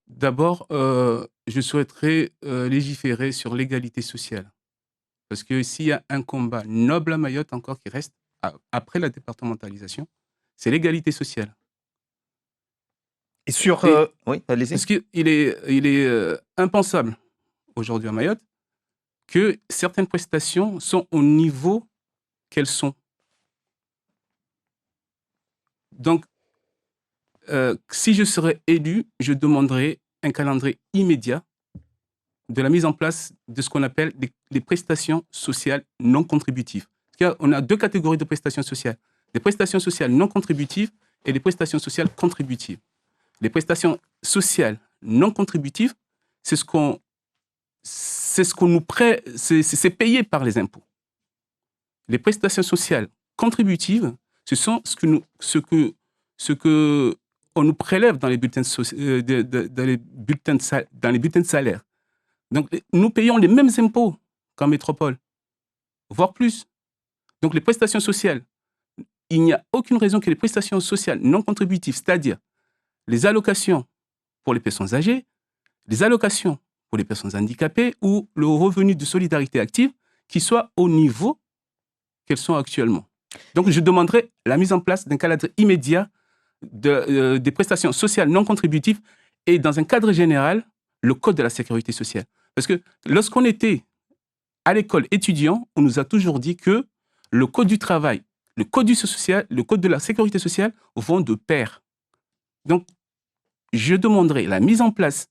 D'abord, je souhaiterais, légiférer sur l'égalité sociale. Parce que s'il y a un combat noble à Mayotte encore qui reste après la départementalisation, c'est l'égalité sociale. Et sur... Et oui, allez-y. parce qu'il est impensable aujourd'hui à Mayotte que certaines prestations sont au niveau qu'elles sont. Donc, si je serais élu, je demanderais un calendrier immédiat de la mise en place de ce qu'on appelle les prestations sociales non contributives. On a deux catégories de prestations sociales. Les prestations sociales non contributives et les prestations sociales contributives. Les prestations sociales non contributives, c'est ce qu'on nous prête, c'est payé par les impôts. Les prestations sociales contributives, ce sont ce que on nous prélève dans les bulletins de salaire. Donc, nous payons les mêmes impôts qu'en métropole, voire plus. Donc, les prestations sociales, il n'y a aucune raison que les prestations sociales non contributives, c'est-à-dire les allocations pour les personnes âgées, les allocations pour les personnes handicapées ou le revenu de solidarité active, qui soient au niveau qu'elles sont actuellement. Donc, je demanderai la mise en place d'un cadre immédiat des prestations sociales non contributives et, dans un cadre général, le code de la sécurité sociale. Parce que lorsqu'on était à l'école étudiant, on nous a toujours dit que le code du travail, le code du social, le code de la sécurité sociale vont de pair. Donc, je demanderai la mise en place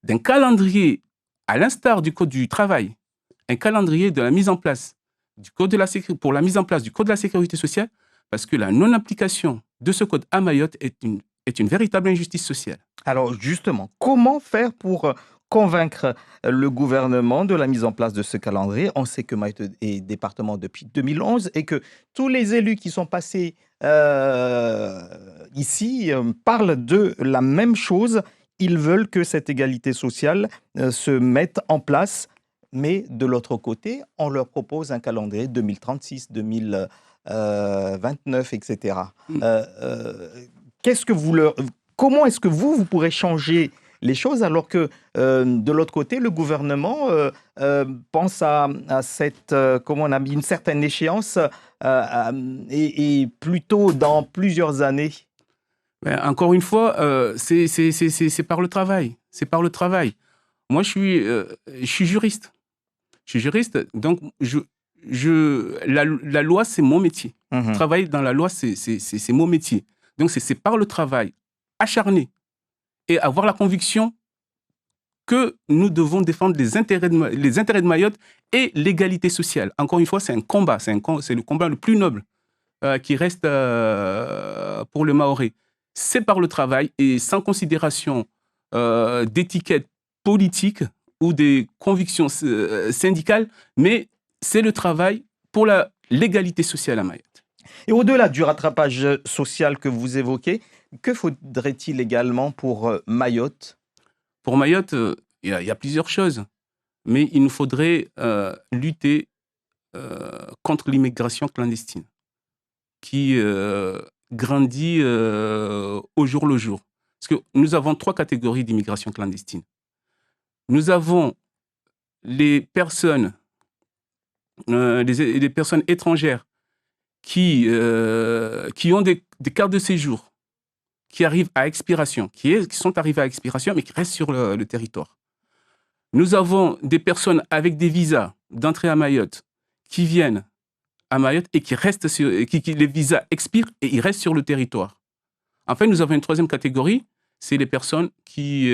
d'un calendrier, à l'instar du code du travail, un calendrier de la mise en place du code de la pour la mise en place du code de la sécurité sociale, parce que la non-application de ce code à Mayotte est une véritable injustice sociale. Alors justement, comment faire pour convaincre le gouvernement de la mise en place de ce calendrier? On sait que Mayotte est département depuis 2011 et que tous les élus qui sont passés ici parlent de la même chose. Ils veulent que cette égalité sociale se mette en place. Mais de l'autre côté, on leur propose un calendrier 2036, 2029, etc. Mm. Qu'est-ce que vous leur... Comment est-ce que vous pourrez changer les choses alors que de l'autre côté, le gouvernement pense à cette, comment on a mis une certaine échéance et plutôt dans plusieurs années? Mais encore une fois, c'est par le travail. C'est par le travail. Moi, je suis juriste. Je suis juriste, donc la loi, c'est mon métier. Mhm. Travailler dans la loi, c'est mon métier. Donc, c'est par le travail acharné et avoir la conviction que nous devons défendre les intérêts de Mayotte et l'égalité sociale. Encore une fois, c'est un combat. C'est le combat le plus noble qui reste pour le Mahorais. C'est par le travail et sans considération d'étiquette politique ou des convictions syndicales, mais c'est le travail pour l'égalité sociale à Mayotte. Et au-delà du rattrapage social que vous évoquez, que faudrait-il également pour Mayotte? Pour Mayotte, il y a plusieurs choses, mais il nous faudrait lutter contre l'immigration clandestine qui grandit au jour le jour. Parce que nous avons trois catégories d'immigration clandestine. Nous avons les personnes, les personnes étrangères qui ont des cartes de séjour qui arrivent à expiration, qui sont arrivées à expiration, mais qui restent sur le territoire. Nous avons des personnes avec des visas d'entrée à Mayotte qui viennent à Mayotte et qui restent les visas expirent et ils restent sur le territoire. Enfin, nous avons une troisième catégorie, c'est les personnes qui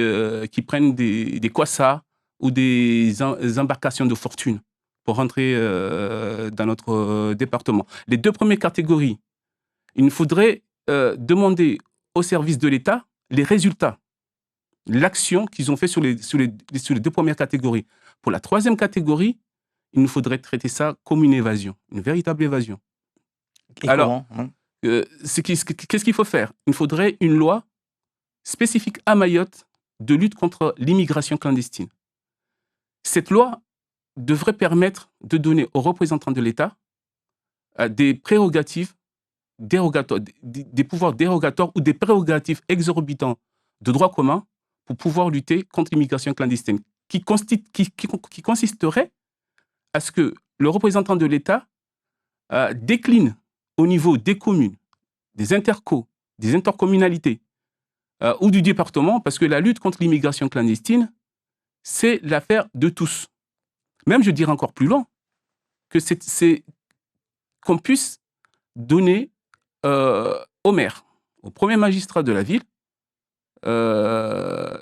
prennent des kwassa ou des embarcations de fortune pour rentrer dans notre département. Les deux premières catégories, il faudrait demander au service de l'État les résultats, l'action qu'ils ont fait sur les deux premières catégories. Pour la troisième catégorie, il nous faudrait traiter ça comme une évasion, une véritable évasion. Et Alors, comment, hein? qu'est-ce qu'il faut faire? Il faudrait une loi spécifique à Mayotte de lutte contre l'immigration clandestine. Cette loi devrait permettre de donner aux représentants de l'État des prérogatives dérogatoires, des pouvoirs dérogatoires ou des prérogatives exorbitants de droit commun pour pouvoir lutter contre l'immigration clandestine, qui consisterait à ce que le représentant de l'État décline au niveau des communes, des intercos, des intercommunalités ou du département, parce que la lutte contre l'immigration clandestine, c'est l'affaire de tous. Même, je dirais encore plus loin, que c'est qu'on puisse donner au maire, au premier magistrat de la ville, en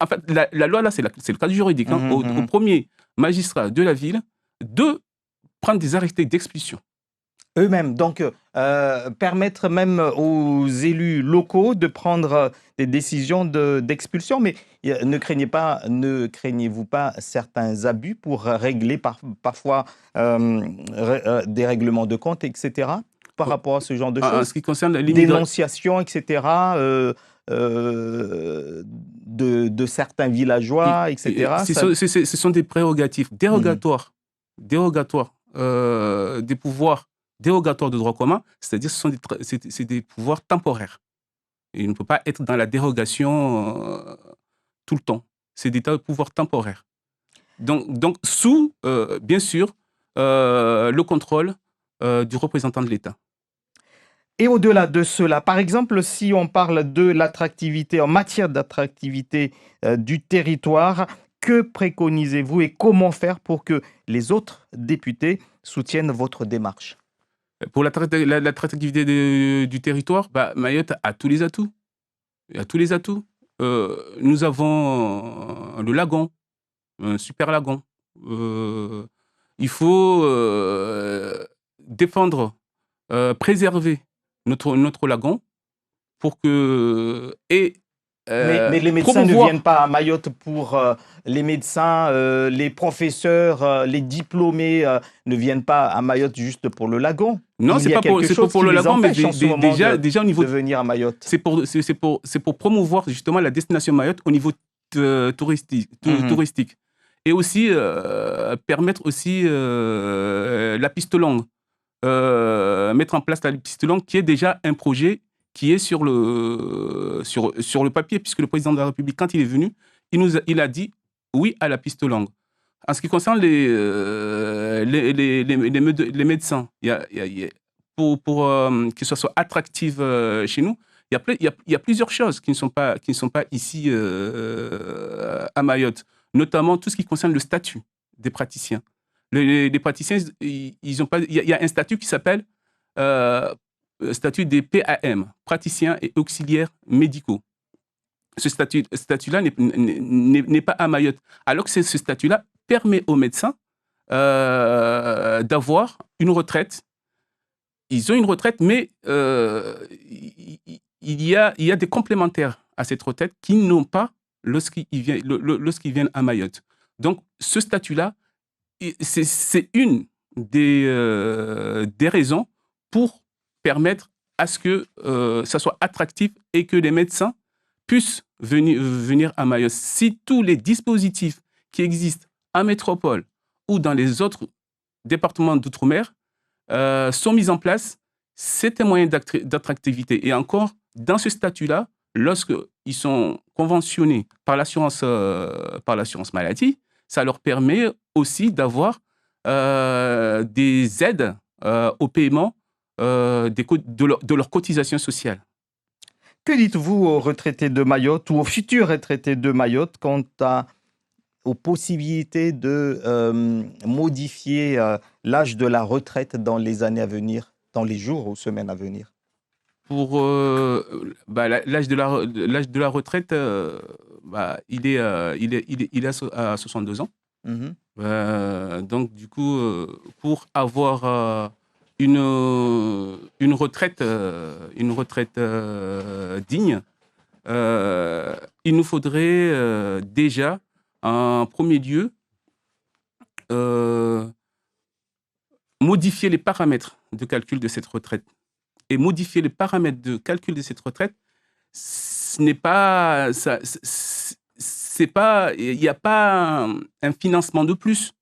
fait, la loi, là, c'est le cadre juridique, au premier magistrat de la ville de prendre des arrêtés d'expulsion. Eux-mêmes, donc permettre même aux élus locaux de prendre des décisions d'expulsion, mais ne craignez-vous pas certains abus pour régler parfois des règlements de compte, etc., par rapport à ce genre de choses? En ce qui concerne dénonciation, etc., de certains villageois, etc. Ce sont des prérogatives dérogatoires des pouvoirs dérogatoires de droit commun, c'est-à-dire c'est des pouvoirs temporaires. Et il ne peut pas être dans la dérogation tout le temps. C'est des pouvoirs temporaires. Donc sous, bien sûr, le contrôle du représentant de l'État. Et au-delà de cela, par exemple, si on parle de l'attractivité, en matière d'attractivité du territoire, que préconisez-vous et comment faire pour que les autres députés soutiennent votre démarche? Pour l'attractivité du territoire, Mayotte a tous les atouts. Nous avons le lagon, un super lagon. Il faut défendre, préserver notre lagon pour que... Mais les médecins ne viennent pas à Mayotte pour... les médecins, les professeurs, les diplômés ne viennent pas à Mayotte juste pour le lagon. Non, c'est pas pour le lagon, mais déjà au niveau de venir à Mayotte. C'est pour promouvoir justement la destination Mayotte au niveau touristique. Et aussi permettre aussi la piste longue. Mettre en place la piste longue qui est déjà un projet qui est sur le papier, puisque le président de la République, quand il est venu, il a dit oui à la piste longue. En ce qui concerne les médecins, pour que ce soit attractif chez nous, il y a plusieurs choses qui ne sont pas ici à Mayotte, notamment tout ce qui concerne le statut des praticiens. Les praticiens, il y a un statut qui s'appelle statut des PAM, praticiens et auxiliaires médicaux. Ce statut-là n'est pas à Mayotte. Alors que ce statut-là permet aux médecins d'avoir une retraite. Ils ont une retraite, mais il y a des complémentaires à cette retraite qu'ils n'ont pas lorsqu'ils viennent à Mayotte. Donc, ce statut-là, c'est une des raisons pour permettre à ce que ça soit attractif et que les médecins puissent venir à Mayotte. Si tous les dispositifs qui existent en métropole ou dans les autres départements d'outre-mer sont mis en place, c'est un moyen d'attractivité. Et encore, dans ce statut-là, lorsqu'ils sont conventionnés par l'assurance maladie, ça leur permet aussi d'avoir des aides au paiement de leurs cotisations sociales. Que dites-vous aux retraités de Mayotte ou aux futurs retraités de Mayotte quant aux possibilités de modifier l'âge de la retraite dans les années à venir, dans les jours ou semaines à venir? Pour l'âge de la retraite, il est à 62 ans. Donc, du coup, pour avoir une retraite digne, il nous faudrait déjà, en premier lieu, modifier les paramètres de calcul de cette retraite. Et modifier les paramètres de calcul de cette retraite, il n'y a pas un financement de plus.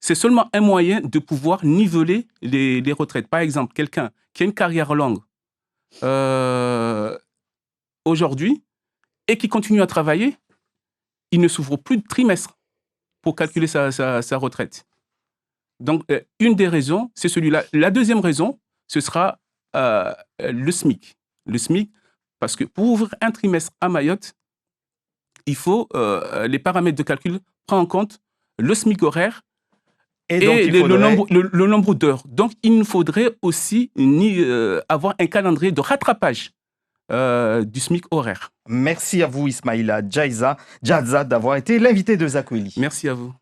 C'est seulement un moyen de pouvoir niveler les retraites. Par exemple, quelqu'un qui a une carrière longue aujourd'hui et qui continue à travailler, il ne s'ouvre plus de trimestre pour calculer sa retraite. Donc, une des raisons, c'est celui-là. La deuxième raison, ce sera le SMIC. Le SMIC, parce que pour ouvrir un trimestre à Mayotte, il faut les paramètres de calcul prendre en compte le SMIC horaire et le nombre d'heures. Donc, il nous faudrait aussi avoir un calendrier de rattrapage du SMIC horaire. Merci à vous, Ismaïla Djazza, d'avoir été l'invité de Zakweli. Merci à vous.